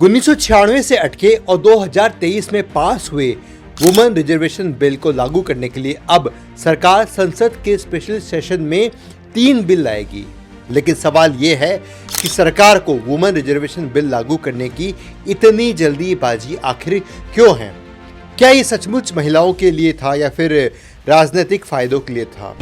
1996 से अटके और 2023 में पास हुए वुमेन रिजर्वेशन बिल को लागू करने के लिए अब सरकार संसद के स्पेशल सेशन में 3 बिल लाएगी। लेकिन सवाल ये है कि सरकार को वुमेन रिजर्वेशन बिल लागू करने की इतनी जल्दीबाजी आखिर क्यों है? क्या ये सचमुच महिलाओं के लिए था या फिर राजनीतिक फायदों के लिए था?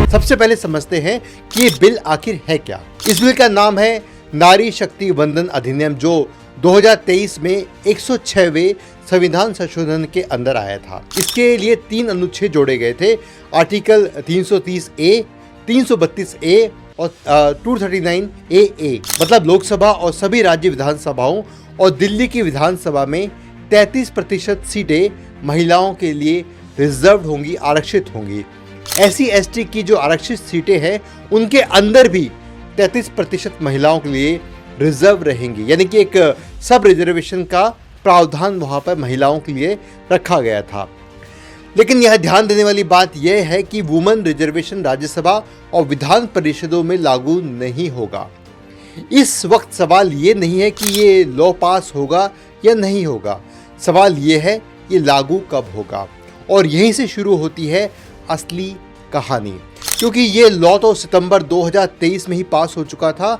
सबसे पहले समझते हैं कि ये बिल आखिर है क्या। इस बिल का नाम है नारी शक्ति वंदन अधिनियम, जो 2023 में 106वें संविधान संशोधन के अंदर आया था। इसके लिए 3 अनुच्छेद जोड़े गए थे, आर्टिकल 330A, 332A और 239AA। मतलब लोकसभा और सभी राज्य विधानसभाओं और दिल्ली की विधानसभा में 33% सीटें महिलाओं के लिए रिजर्व होंगी, आरक्षित होंगी। SC/ST की जो आरक्षित सीटें हैं उनके अंदर भी 33% महिलाओं के लिए रिजर्व रहेंगी, यानी कि एक सब रिजर्वेशन का प्रावधान वहां पर महिलाओं के लिए रखा गया था। लेकिन यह ध्यान देने वाली बात यह है कि वुमेन रिजर्वेशन राज्यसभा और विधान परिषदों में लागू नहीं होगा। इस वक्त सवाल ये नहीं है कि ये लॉ पास होगा या नहीं होगा, सवाल ये है ये लागू कब होगा। और यहीं से शुरू होती है असली कहानी, क्योंकि ये लॉ तो सितंबर 2023 में ही पास हो चुका था।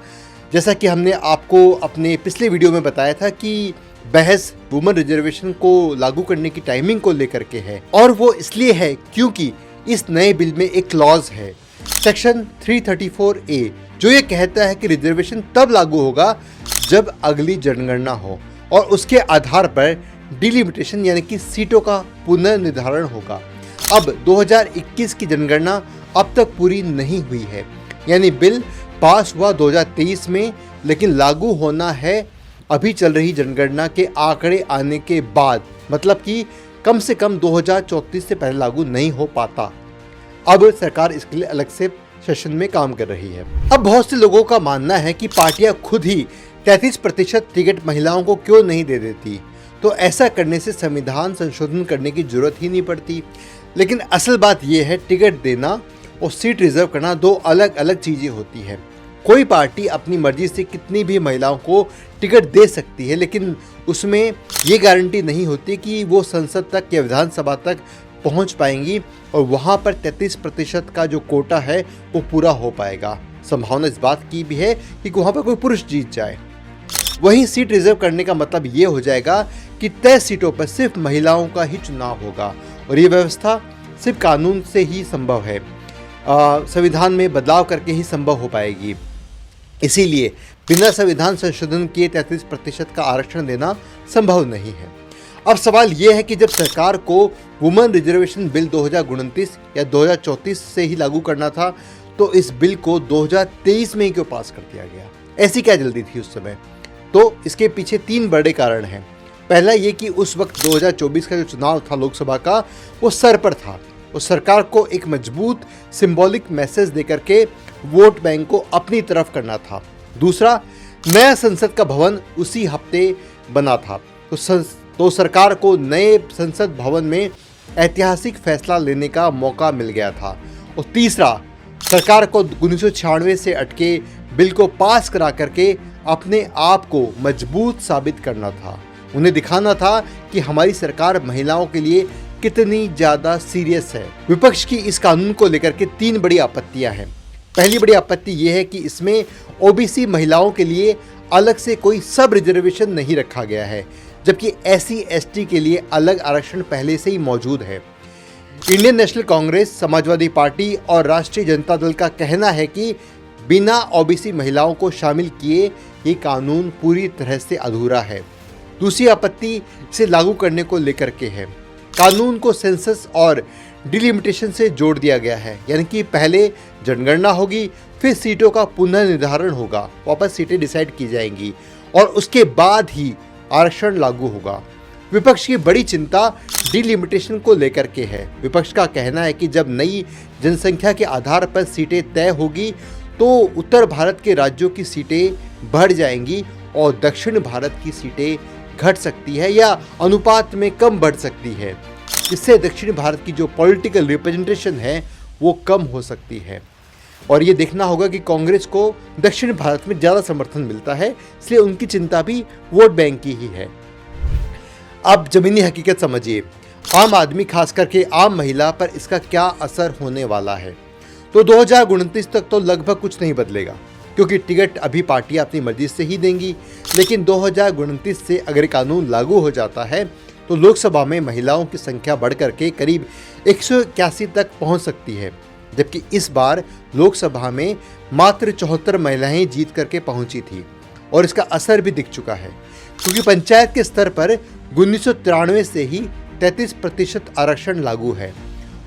जैसा कि हमने आपको अपने पिछले वीडियो में बताया था कि बहस वुमेन रिजर्वेशन को लागू करने की टाइमिंग को लेकर के है, और वो इसलिए है क्योंकि इस नए बिल में एक क्लॉज है, सेक्शन 334A, जो ये कहता है कि रिजर्वेशन तब लागू होगा जब अगली जनगणना हो और उसके आधार पर डिलिमिटेशन यानी कि सीटों का पुनर्निर्धारण होगा। अब 2021 की जनगणना अब तक पूरी नहीं हुई है, यानी बिल पास हुआ 2023 में, लेकिन लागू होना है अभी चल रही जनगणना के आंकड़े आने के बाद। मतलब कि कम से कम 2034 से पहले लागू नहीं हो पाता। अब सरकार इसके लिए अलग से सेशन में काम कर रही है। अब बहुत से लोगों का मानना है कि पार्टियां खुद ही 33% टिकट महिलाओं को क्यों नहीं दे देती, तो ऐसा करने से संविधान संशोधन करने की जरूरत ही नहीं पड़ती। लेकिन असल बात यह है, टिकट देना और सीट रिजर्व करना दो अलग अलग चीज़ें होती हैं। कोई पार्टी अपनी मर्जी से कितनी भी महिलाओं को टिकट दे सकती है, लेकिन उसमें ये गारंटी नहीं होती कि वो संसद तक या विधानसभा तक पहुंच पाएंगी और वहां पर 33% का जो कोटा है वो पूरा हो पाएगा। संभावना इस बात की भी है कि वहां पर कोई पुरुष जीत जाए। वहीं सीट रिजर्व करने का मतलब ये हो जाएगा कि तय सीटों पर सिर्फ महिलाओं का ही चुनाव होगा, और ये व्यवस्था सिर्फ कानून से ही संभव है, संविधान में बदलाव करके ही संभव हो पाएगी। इसीलिए बिना संविधान संशोधन किए 33% का आरक्षण देना संभव नहीं है। अब सवाल यह है कि जब सरकार को वुमेन रिजर्वेशन बिल 2029 या 2034 से ही लागू करना था, तो इस बिल को 2023 में ही क्यों पास कर दिया गया? ऐसी क्या जल्दी थी उस समय? तो इसके पीछे 3 बड़े कारण हैं। पहला ये कि उस वक्त 2024 का जो चुनाव था लोकसभा का, वो सर पर था और सरकार को एक मजबूत सिंबॉलिक मैसेज देकर के वोट बैंक को अपनी तरफ करना था। दूसरा, नया संसद का भवन उसी हफ्ते बना था, तो सरकार को नए संसद भवन में ऐतिहासिक फैसला लेने का मौका मिल गया था। और तीसरा, सरकार को 1996 से अटके बिल को पास करा करके अपने आप को मजबूत साबित करना था। उन्हें दिखाना था कि हमारी सरकार महिलाओं के लिए कितनी ज्यादा सीरियस है। विपक्ष की इस कानून को लेकर के 3 बड़ी आपत्तियां हैं। पहली बड़ी आपत्ति यह है कि इसमें OBC महिलाओं के लिए अलग से कोई सब रिजर्वेशन नहीं रखा गया है, जबकि SC/ST के लिए अलग आरक्षण पहले से ही मौजूद है। Indian national Congress, Samajwadi party और राष्ट्रीय जनता दल का कहना है कि बिना OBC महिलाओं को शामिल किए ये कानून पूरी तरह से अधूरा है। दूसरी आपत्ति इसे लागू करने को लेकर के है। कानून को सेंसस और डिलिमिटेशन से जोड़ दिया गया है, यानी कि पहले जनगणना होगी, फिर सीटों का पुनर्निर्धारण होगा, वापस सीटें डिसाइड की जाएंगी और उसके बाद ही आरक्षण लागू होगा। विपक्ष की बड़ी चिंता डिलिमिटेशन को लेकर के है। विपक्ष का कहना है कि जब नई जनसंख्या के आधार पर सीटें तय होगी तो उत्तर भारत के राज्यों की सीटें बढ़ जाएंगी और दक्षिण भारत की सीटें घट सकती है या अनुपात में कम बढ़ सकती है। इससे दक्षिण भारत की जो पॉलिटिकल रिप्रेजेंटेशन है वो कम हो सकती है और ये देखना होगा कि कांग्रेस को दक्षिण भारत में ज़्यादा समर्थन मिलता है, इसलिए उनकी चिंता भी वोट बैंक की ही है। अब जमीनी हकीकत समझिए, आम आदमी खास करके आम महिला पर इसका क्या असर होने वाला है। तो 2029 तक तो लगभग कुछ नहीं बदलेगा, क्योंकि टिकट अभी पार्टियां अपनी मर्जी से ही देंगी। लेकिन 2029 से अगर कानून लागू हो जाता है तो लोकसभा में महिलाओं की संख्या बढ़ करके करीब 181 तक पहुंच सकती है, जबकि इस बार लोकसभा में मात्र 74 महिलाएं जीत करके पहुंची थी और इसका असर भी दिख चुका है, क्योंकि पंचायत के स्तर पर 1993 से ही 33% आरक्षण लागू है।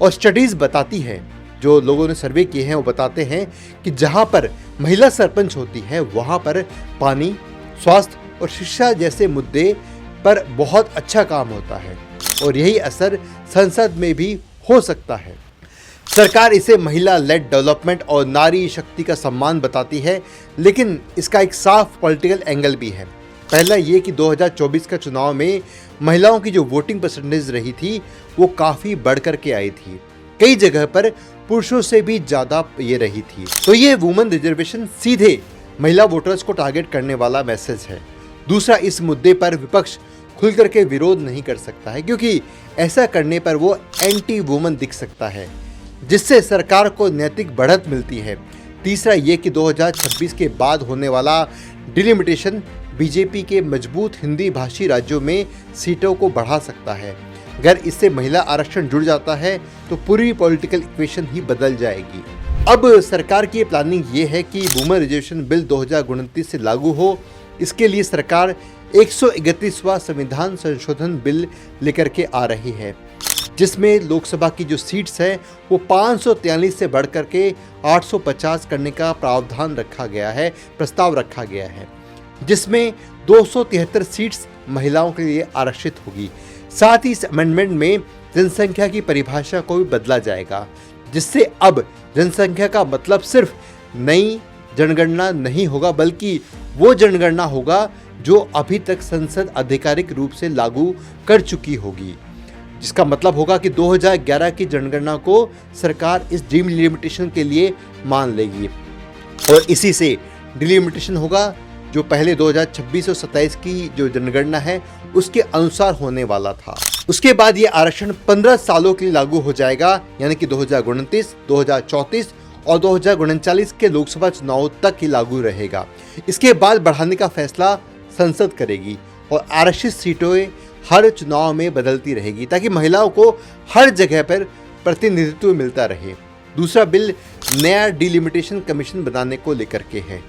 और स्टडीज बताती है, जो लोगों ने सर्वे किए हैं वो बताते हैं कि जहां पर महिला सरपंच होती है वहां पर पानी, स्वास्थ्य और शिक्षा जैसे मुद्दे पर बहुत अच्छा काम होता है और यही असर संसद में भी हो सकता है। सरकार इसे महिला लेड डेवलपमेंट और नारी शक्ति का सम्मान बताती है, लेकिन इसका एक साफ पॉलिटिकल एंगल भी है। पहला ये कि 2024 का चुनाव में महिलाओं की जो वोटिंग परसेंटेज रही थी वो काफ़ी बढ़ कर के आई थी, कई जगह पर पुरुषों से भी ज़्यादा ये रही थी। तो ये वुमेन रिजर्वेशन सीधे महिला वोटर्स को टारगेट करने वाला मैसेज है। दूसरा, इस मुद्दे पर विपक्ष खुल करके विरोध नहीं कर सकता है, क्योंकि ऐसा करने पर वो एंटी वुमन दिख सकता है, जिससे सरकार को नैतिक बढ़त मिलती है। तीसरा ये कि 2026 के बाद होने वाला डिलिमिटेशन बीजेपी के मजबूत हिंदी भाषी राज्यों में सीटों को बढ़ा सकता है। अगर इससे महिला आरक्षण जुड़ जाता है तो पूरी पॉलिटिकल इक्वेशन ही बदल जाएगी। अब सरकार की प्लानिंग ये है कि वुमेन रिजर्वेशन बिल 2029 से लागू हो। इसके लिए सरकार 131वां संविधान संशोधन बिल लेकर के आ रही है, जिसमें लोकसभा की जो सीट्स हैं वो 543 से बढ़ करके 850 करने का प्रावधान रखा गया है, प्रस्ताव रखा गया है, जिसमें 273 सीट्स महिलाओं के लिए आरक्षित होगी। साथ ही इस अमेंडमेंट में जनसंख्या की परिभाषा को भी बदला जाएगा, जिससे अब जनसंख्या का मतलब सिर्फ नई जनगणना नहीं होगा, बल्कि वो जनगणना होगा जो अभी तक संसद आधिकारिक रूप से लागू कर चुकी होगी। जिसका मतलब होगा कि 2011 की जनगणना को सरकार इस डिलिमिटेशन के लिए मान लेगी और इसी से डिलिमिटेशन होगा जो पहले 2026 और 27 की जो जनगणना है उसके अनुसार होने वाला था। उसके बाद ये आरक्षण 15 सालों के लिए लागू हो जाएगा, यानी कि 2029, 2034 और 2039 के लोकसभा चुनाव तक ही लागू रहेगा। इसके बाद बढ़ाने का फैसला संसद करेगी और आरक्षित सीटें हर चुनाव में बदलती रहेगी, ताकि महिलाओं को हर जगह पर प्रतिनिधित्व मिलता रहे। दूसरा बिल नया डिलिमिटेशन कमीशन बनाने को लेकर के है।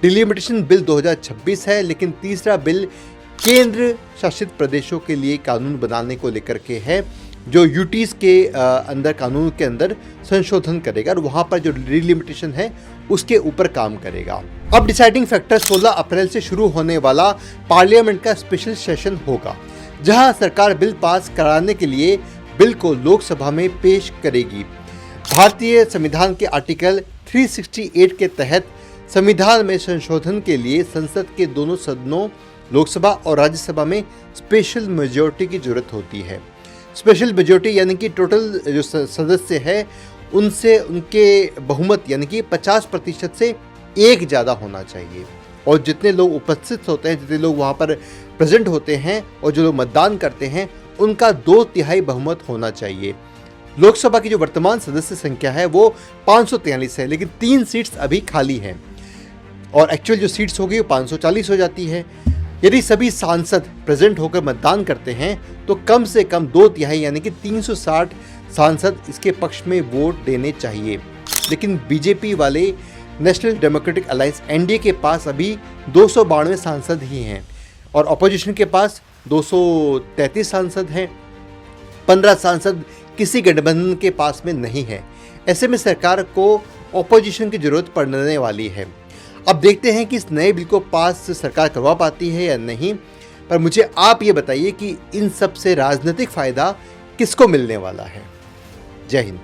डिलिमिटेशन बिल 2026 है, लेकिन तीसरा बिल केंद्र शासित प्रदेशों के लिए कानून बनाने को लेकर के है, जो यूटीज के अंदर कानून के अंदर संशोधन करेगा और वहां पर जो डिलिमिटेशन है उसके ऊपर काम करेगा। अब डिसाइडिंग फैक्टर 16 अप्रैल से शुरू होने वाला पार्लियामेंट का स्पेशल सेशन होगा, जहां सरकार बिल पास कराने के लिए बिल को लोकसभा में पेश करेगी। भारतीय संविधान के आर्टिकल 368 के तहत संविधान में संशोधन के लिए संसद के दोनों सदनों लोकसभा और राज्यसभा में स्पेशल मेजॉरिटी की जरूरत होती है। स्पेशल मेजॉरिटी यानी कि टोटल जो सदस्य है उनसे उनके बहुमत यानी कि 50% से एक ज़्यादा होना चाहिए और जितने लोग उपस्थित होते हैं, जितने लोग वहाँ पर प्रेजेंट होते हैं और जो लोग मतदान करते हैं उनका 2/3 बहुमत होना चाहिए। लोकसभा की जो वर्तमान सदस्य संख्या है वो 543 है, लेकिन 3 सीट्स अभी खाली हैं और एक्चुअल जो सीट्स होगी वो 540 हो जाती है। यदि सभी सांसद प्रेजेंट होकर मतदान करते हैं तो कम से कम 2/3 यानी कि 360 सांसद इसके पक्ष में वोट देने चाहिए। लेकिन बीजेपी वाले नेशनल डेमोक्रेटिक अलायंस एनडीए के पास अभी 292 सांसद ही हैं और अपोजिशन के पास 233 सांसद हैं। 15 सांसद किसी गठबंधन के पास में नहीं है। ऐसे में सरकार को अपोजिशन की जरूरत पड़ने वाली है। अब देखते हैं कि इस नए बिल को पास सरकार करवा पाती है या नहीं, पर मुझे आप ये बताइए कि इन सब से राजनीतिक फायदा किसको मिलने वाला है। जय हिंद।